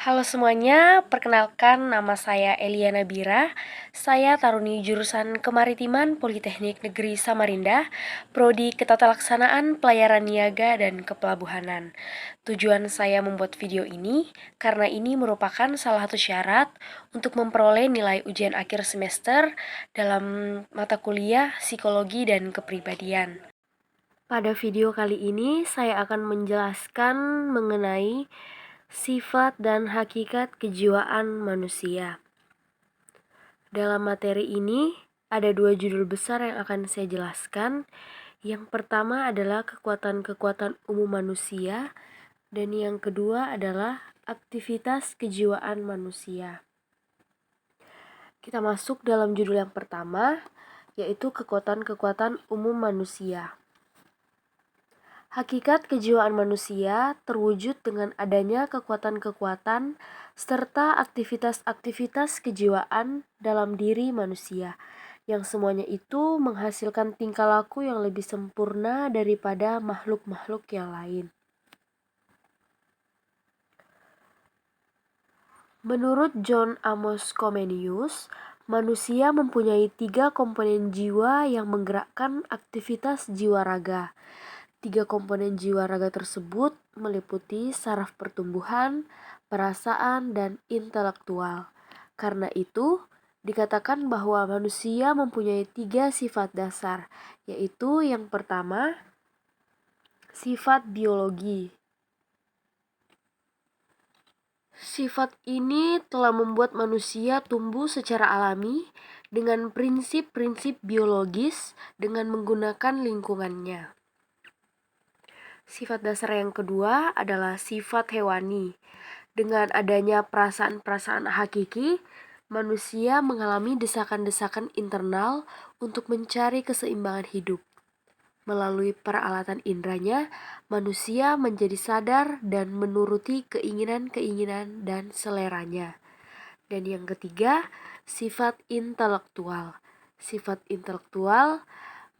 Halo semuanya, perkenalkan nama saya Eliana Bira. Saya taruni jurusan Kemaritiman Politeknik Negeri Samarinda, Prodi Ketatalaksanaan Pelayaran Niaga dan Kepelabuhanan. Tujuan saya membuat video ini karena ini merupakan salah satu syarat untuk memperoleh nilai ujian akhir semester dalam mata kuliah Psikologi dan Kepribadian. Pada video kali ini saya akan menjelaskan mengenai sifat dan hakikat kejiwaan manusia. Dalam materi ini, ada dua judul besar yang akan saya jelaskan. Yang pertama adalah kekuatan-kekuatan umum manusia, dan yang kedua adalah aktivitas kejiwaan manusia. Kita masuk dalam judul yang pertama, yaitu kekuatan-kekuatan umum manusia. Hakikat kejiwaan manusia terwujud dengan adanya kekuatan-kekuatan serta aktivitas-aktivitas kejiwaan dalam diri manusia, yang semuanya itu menghasilkan tingkah laku yang lebih sempurna daripada makhluk-makhluk yang lain. Menurut John Amos Comenius, manusia mempunyai 3 komponen jiwa yang menggerakkan aktivitas jiwa raga. 3 komponen jiwa raga tersebut meliputi saraf pertumbuhan, perasaan, dan intelektual. Karena itu, dikatakan bahwa manusia mempunyai 3 sifat dasar, yaitu yang pertama, sifat biologi. Sifat ini telah membuat manusia tumbuh secara alami dengan prinsip-prinsip biologis dengan menggunakan lingkungannya. Sifat dasar yang kedua adalah sifat hewani. Dengan adanya perasaan-perasaan hakiki, manusia mengalami desakan-desakan internal untuk mencari keseimbangan hidup. Melalui peralatan indranya, manusia menjadi sadar dan menuruti keinginan-keinginan dan seleranya. Dan yang ketiga, sifat intelektual. Sifat intelektual,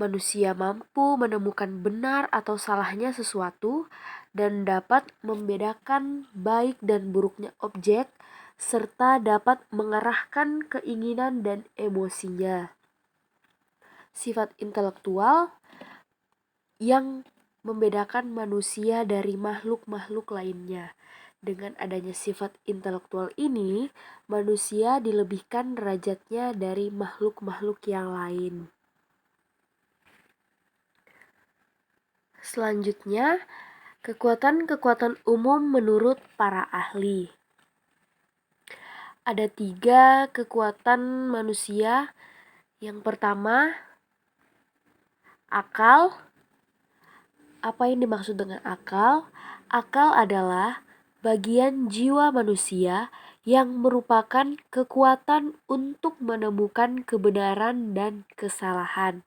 manusia mampu menemukan benar atau salahnya sesuatu dan dapat membedakan baik dan buruknya objek serta dapat mengarahkan keinginan dan emosinya. Sifat intelektual yang membedakan manusia dari makhluk-makhluk lainnya. Dengan adanya sifat intelektual ini, manusia dilebihkan derajatnya dari makhluk-makhluk yang lain. Selanjutnya, kekuatan-kekuatan umum menurut para ahli. Ada 3 kekuatan manusia. Yang pertama, akal. Apa yang dimaksud dengan akal? Akal adalah bagian jiwa manusia yang merupakan kekuatan untuk menemukan kebenaran dan kesalahan.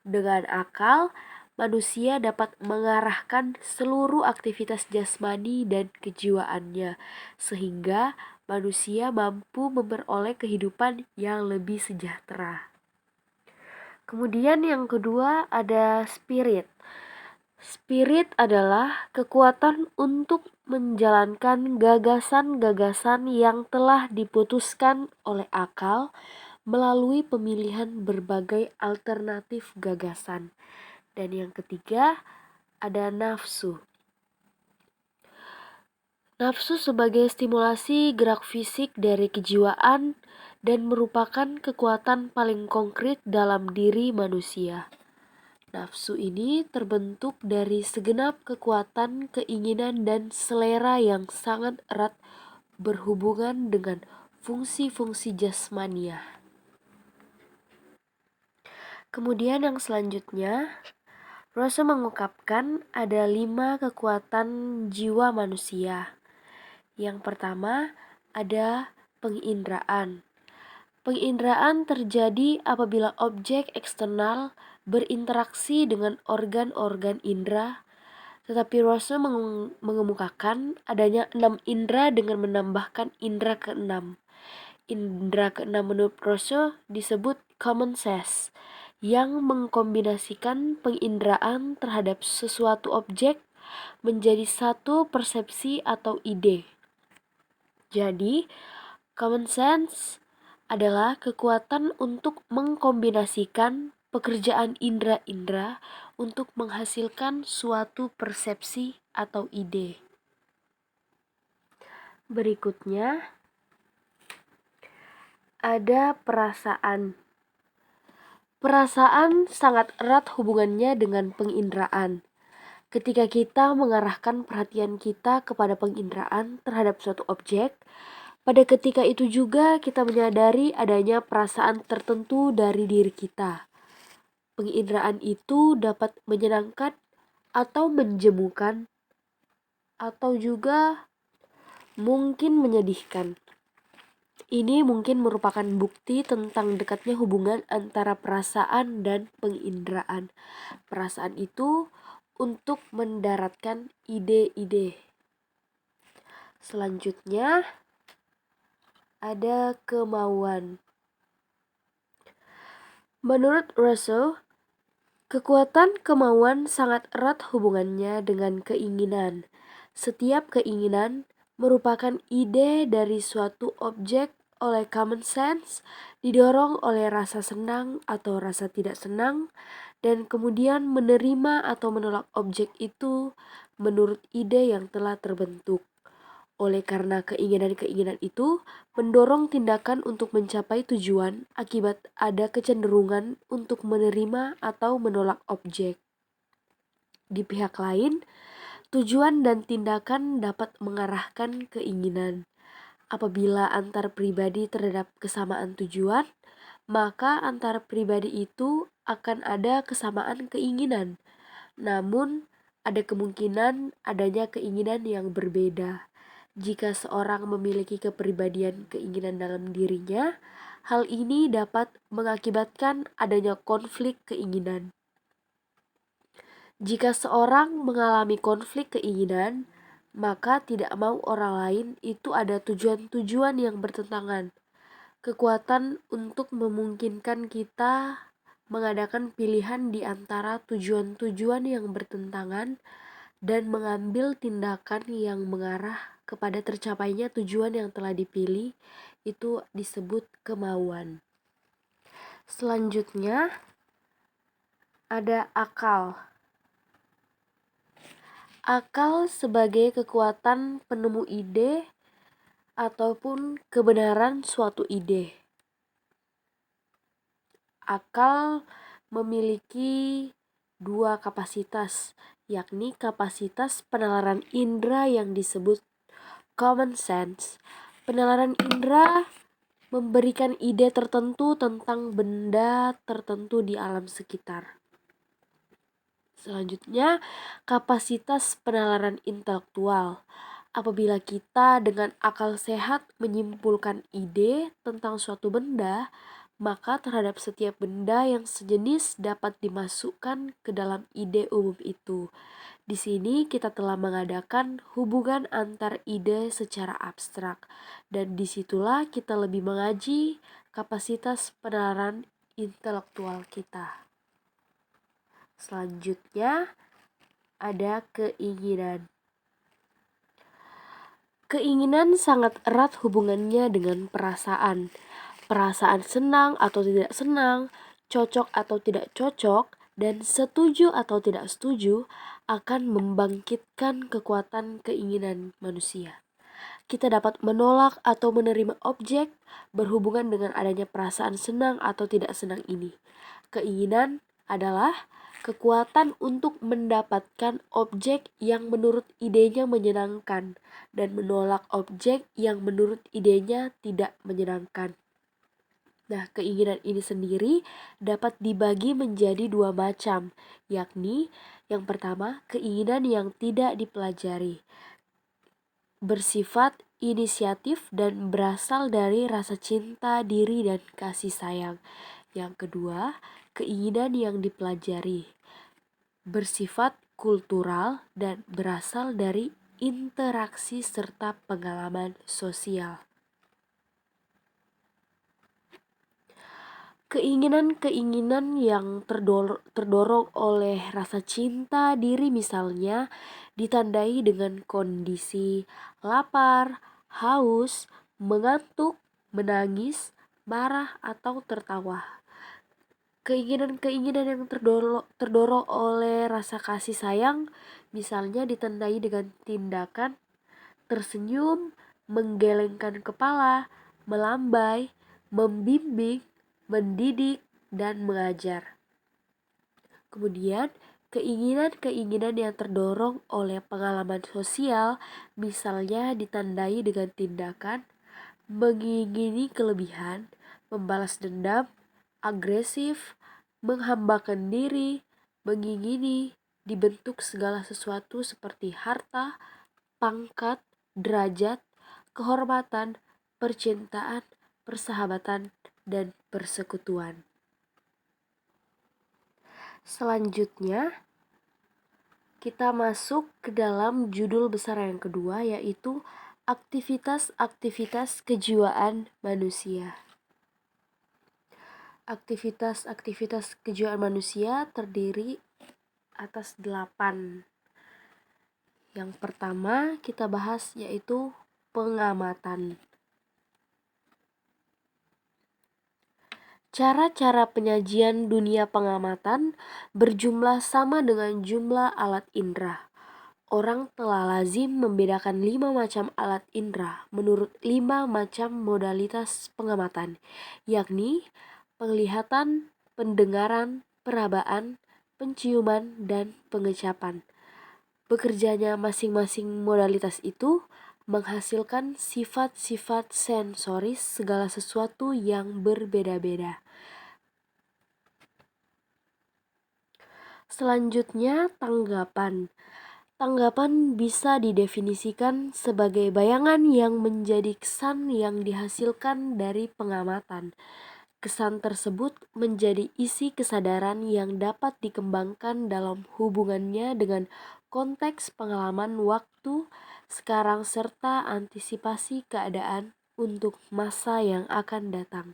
Dengan akal, manusia dapat mengarahkan seluruh aktivitas jasmani dan kejiwaannya, sehingga manusia mampu memperoleh kehidupan yang lebih sejahtera. Kemudian yang kedua ada spirit. Spirit adalah kekuatan untuk menjalankan gagasan-gagasan yang telah diputuskan oleh akal melalui pemilihan berbagai alternatif gagasan. Dan yang ketiga ada nafsu. Nafsu sebagai stimulasi gerak fisik dari kejiwaan dan merupakan kekuatan paling konkret dalam diri manusia. Nafsu ini terbentuk dari segenap kekuatan, keinginan, dan selera yang sangat erat berhubungan dengan fungsi-fungsi jasmania. Kemudian yang selanjutnya, Rousseau mengungkapkan ada 5 kekuatan jiwa manusia. Yang pertama ada penginderaan. Penginderaan terjadi apabila objek eksternal berinteraksi dengan organ-organ indera, tetapi Rousseau mengemukakan adanya 6 indera dengan menambahkan indera ke-6. Indera ke-6 menurut Rousseau disebut common sense, yang mengkombinasikan penginderaan terhadap sesuatu objek menjadi satu persepsi atau ide. Jadi, common sense adalah kekuatan untuk mengkombinasikan pekerjaan indera-indera untuk menghasilkan suatu persepsi atau ide. Berikutnya, ada perasaan. Perasaan sangat erat hubungannya dengan penginderaan. Ketika kita mengarahkan perhatian kita kepada penginderaan terhadap suatu objek, pada ketika itu juga kita menyadari adanya perasaan tertentu dari diri kita. Penginderaan itu dapat menyenangkan atau menjemukan, atau juga mungkin menyedihkan. Ini mungkin merupakan bukti tentang dekatnya hubungan antara perasaan dan penginderaan. Perasaan itu untuk mendaratkan ide-ide. Selanjutnya ada kemauan. Menurut Rousseau, kekuatan kemauan sangat erat hubungannya dengan keinginan. Setiap keinginan merupakan ide dari suatu objek oleh common sense, didorong oleh rasa senang atau rasa tidak senang, dan kemudian menerima atau menolak objek itu menurut ide yang telah terbentuk. Oleh karena keinginan-keinginan itu mendorong tindakan untuk mencapai tujuan akibat ada kecenderungan untuk menerima atau menolak objek. Di pihak lain, tujuan dan tindakan dapat mengarahkan keinginan. Apabila antar pribadi terhadap kesamaan tujuan, maka antar pribadi itu akan ada kesamaan keinginan. Namun, ada kemungkinan adanya keinginan yang berbeda. Jika seorang memiliki kepribadian keinginan dalam dirinya, hal ini dapat mengakibatkan adanya konflik keinginan. Jika seorang mengalami konflik keinginan, maka tidak mau orang lain itu ada tujuan-tujuan yang bertentangan. Kekuatan untuk memungkinkan kita mengadakan pilihan di antara tujuan-tujuan yang bertentangan dan mengambil tindakan yang mengarah kepada tercapainya tujuan yang telah dipilih itu disebut kemauan. Selanjutnya ada akal. Akal sebagai kekuatan penemu ide ataupun kebenaran suatu ide. Akal memiliki dua kapasitas, yakni kapasitas penalaran indera yang disebut common sense. Penalaran indera memberikan ide tertentu tentang benda tertentu di alam sekitar. Selanjutnya, kapasitas penalaran intelektual. Apabila kita dengan akal sehat menyimpulkan ide tentang suatu benda, maka terhadap setiap benda yang sejenis dapat dimasukkan ke dalam ide umum itu. Di sini kita telah mengadakan hubungan antar ide secara abstrak, dan disitulah kita lebih mengaji kapasitas penalaran intelektual kita. Selanjutnya ada keinginan. Keinginan sangat erat hubungannya dengan perasaan. Perasaan senang atau tidak senang, cocok atau tidak cocok, dan setuju atau tidak setuju akan membangkitkan kekuatan keinginan manusia. Kita dapat menolak atau menerima objek berhubungan dengan adanya perasaan senang atau tidak senang ini. Keinginan adalah kekuatan untuk mendapatkan objek yang menurut idenya menyenangkan dan menolak objek yang menurut idenya tidak menyenangkan. Nah, keinginan ini sendiri dapat dibagi menjadi dua macam, yakni yang pertama, keinginan yang tidak dipelajari, bersifat inisiatif dan berasal dari rasa cinta diri dan kasih sayang. Yang kedua, keinginan yang dipelajari, bersifat kultural dan berasal dari interaksi serta pengalaman sosial. Keinginan-keinginan yang terdorong oleh rasa cinta diri misalnya ditandai dengan kondisi lapar, haus, mengantuk, menangis, marah, atau tertawa. Keinginan-keinginan yang terdorong oleh rasa kasih sayang misalnya ditandai dengan tindakan tersenyum, menggelengkan kepala, melambai, membimbing, mendidik, dan mengajar. Kemudian, keinginan-keinginan yang terdorong oleh pengalaman sosial misalnya ditandai dengan tindakan mengingini kelebihan, membalas dendam, agresif, menghambakan diri, mengingini, dibentuk segala sesuatu seperti harta, pangkat, derajat, kehormatan, percintaan, persahabatan, dan persekutuan. Selanjutnya, kita masuk ke dalam judul besar yang kedua, yaitu aktivitas-aktivitas kejiwaan manusia. Aktivitas-aktivitas kejiwaan manusia terdiri atas 8. Yang pertama kita bahas yaitu pengamatan. Cara-cara penyajian dunia pengamatan berjumlah sama dengan jumlah alat indera. Orang telah lazim membedakan 5 macam alat indera menurut 5 macam modalitas pengamatan, yakni penglihatan, pendengaran, perabaan, penciuman, dan pengecapan. Bekerjanya masing-masing modalitas itu menghasilkan sifat-sifat sensoris segala sesuatu yang berbeda-beda. Selanjutnya, tanggapan. Tanggapan bisa didefinisikan sebagai bayangan yang menjadi kesan yang dihasilkan dari pengamatan. Kesan tersebut menjadi isi kesadaran yang dapat dikembangkan dalam hubungannya dengan konteks pengalaman waktu sekarang serta antisipasi keadaan untuk masa yang akan datang.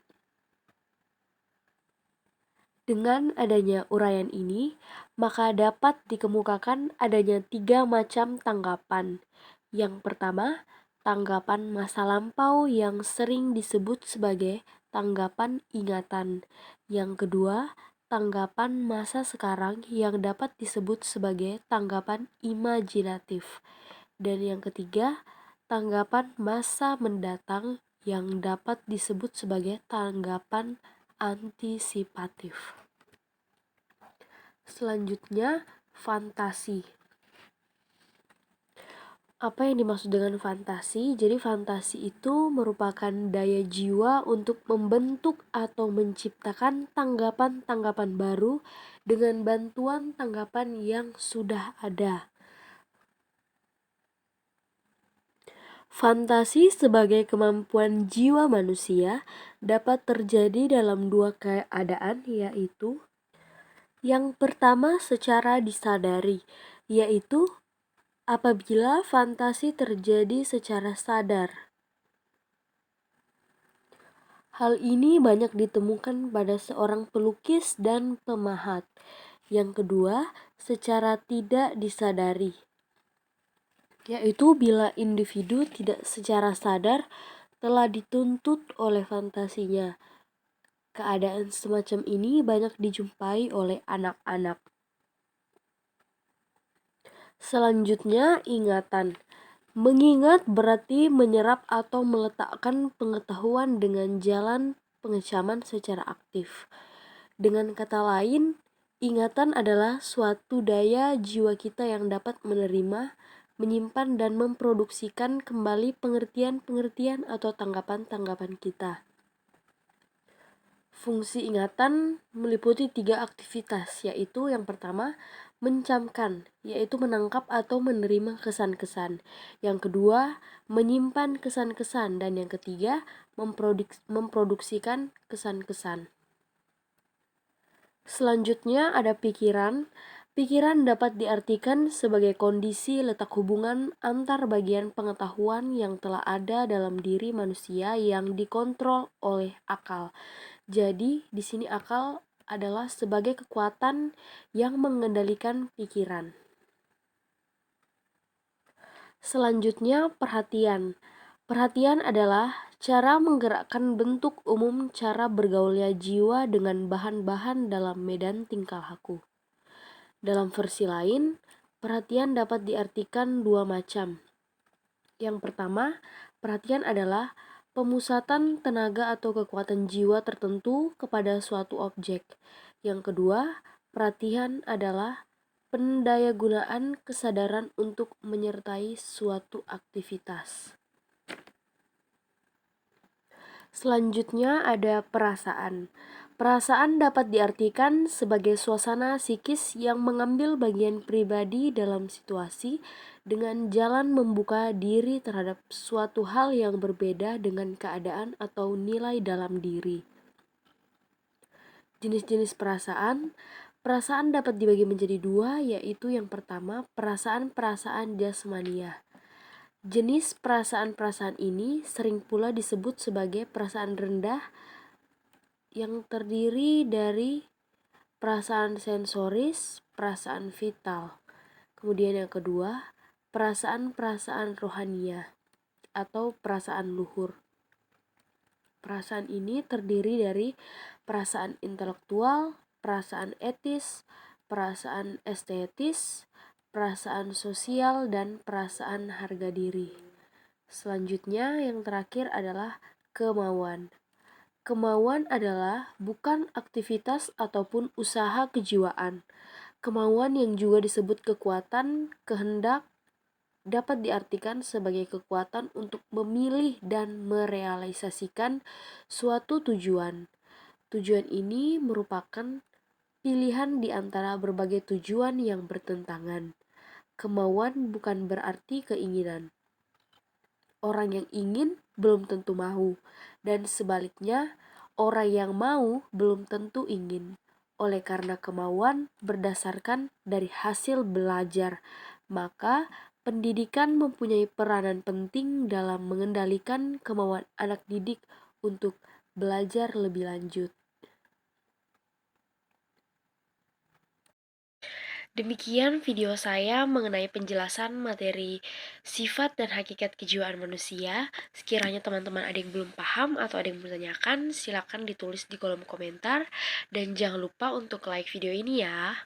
Dengan adanya uraian ini, maka dapat dikemukakan adanya 3 macam tanggapan. Yang pertama, tanggapan masa lampau yang sering disebut sebagai tanggapan ingatan. Yang kedua, tanggapan masa sekarang yang dapat disebut sebagai tanggapan imajinatif. Dan yang ketiga, tanggapan masa mendatang yang dapat disebut sebagai tanggapan antisipatif. Selanjutnya, fantasi. Apa yang dimaksud dengan fantasi? Jadi fantasi itu merupakan daya jiwa untuk membentuk atau menciptakan tanggapan-tanggapan baru dengan bantuan tanggapan yang sudah ada. Fantasi sebagai kemampuan jiwa manusia dapat terjadi dalam 2 keadaan, yaitu yang pertama secara disadari, yaitu apabila fantasi terjadi secara sadar. Hal ini banyak ditemukan pada seorang pelukis dan pemahat. Yang kedua, secara tidak disadari, yaitu bila individu tidak secara sadar telah dituntut oleh fantasinya. Keadaan semacam ini banyak dijumpai oleh anak-anak. Selanjutnya, ingatan. Mengingat berarti menyerap atau meletakkan pengetahuan dengan jalan pengecaman secara aktif. Dengan kata lain, ingatan adalah suatu daya jiwa kita yang dapat menerima, menyimpan dan memproduksikan kembali pengertian-pengertian atau tanggapan-tanggapan kita. Fungsi ingatan meliputi 3 aktivitas, yaitu yang pertama, mencamkan, yaitu menangkap atau menerima kesan-kesan. Yang kedua, menyimpan kesan-kesan. Dan yang ketiga, memproduksikan kesan-kesan. Selanjutnya ada pikiran. Pikiran dapat diartikan sebagai kondisi letak hubungan antar bagian pengetahuan yang telah ada dalam diri manusia yang dikontrol oleh akal. Jadi, di sini akal adalah sebagai kekuatan yang mengendalikan pikiran. Selanjutnya, perhatian. Perhatian adalah cara menggerakkan bentuk umum cara bergaulnya jiwa dengan bahan-bahan dalam medan tingkah laku. Dalam versi lain, perhatian dapat diartikan dua macam. Yang pertama, perhatian adalah pemusatan tenaga atau kekuatan jiwa tertentu kepada suatu objek. Yang kedua, perhatian adalah pendayagunaan kesadaran untuk menyertai suatu aktivitas. Selanjutnya ada perasaan. Perasaan dapat diartikan sebagai suasana psikis yang mengambil bagian pribadi dalam situasi dengan jalan membuka diri terhadap suatu hal yang berbeda dengan keadaan atau nilai dalam diri. Jenis-jenis perasaan. Perasaan dapat dibagi menjadi dua, yaitu yang pertama, perasaan-perasaan jasmania. Jenis perasaan-perasaan ini sering pula disebut sebagai perasaan rendah yang terdiri dari perasaan sensoris, perasaan vital. Kemudian yang kedua, perasaan-perasaan rohania atau perasaan luhur. Perasaan ini terdiri dari perasaan intelektual, perasaan etis, perasaan estetis, perasaan sosial, dan perasaan harga diri. Selanjutnya yang terakhir adalah kemauan. Kemauan adalah bukan aktivitas ataupun usaha kejiwaan. Kemauan yang juga disebut kekuatan, kehendak, dapat diartikan sebagai kekuatan untuk memilih dan merealisasikan suatu tujuan. Tujuan ini merupakan pilihan di antara berbagai tujuan yang bertentangan. Kemauan bukan berarti keinginan. Orang yang ingin belum tentu mau, dan sebaliknya, orang yang mau belum tentu ingin. Oleh karena kemauan berdasarkan dari hasil belajar, maka pendidikan mempunyai peranan penting dalam mengendalikan kemauan anak didik untuk belajar lebih lanjut. Demikian video saya mengenai penjelasan materi sifat dan hakikat kejiwaan manusia. Sekiranya teman-teman ada yang belum paham atau ada yang bertanyakan, silakan ditulis di kolom komentar. Dan jangan lupa untuk like video ini ya.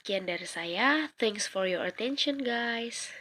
Sekian dari saya. Thanks for your attention guys.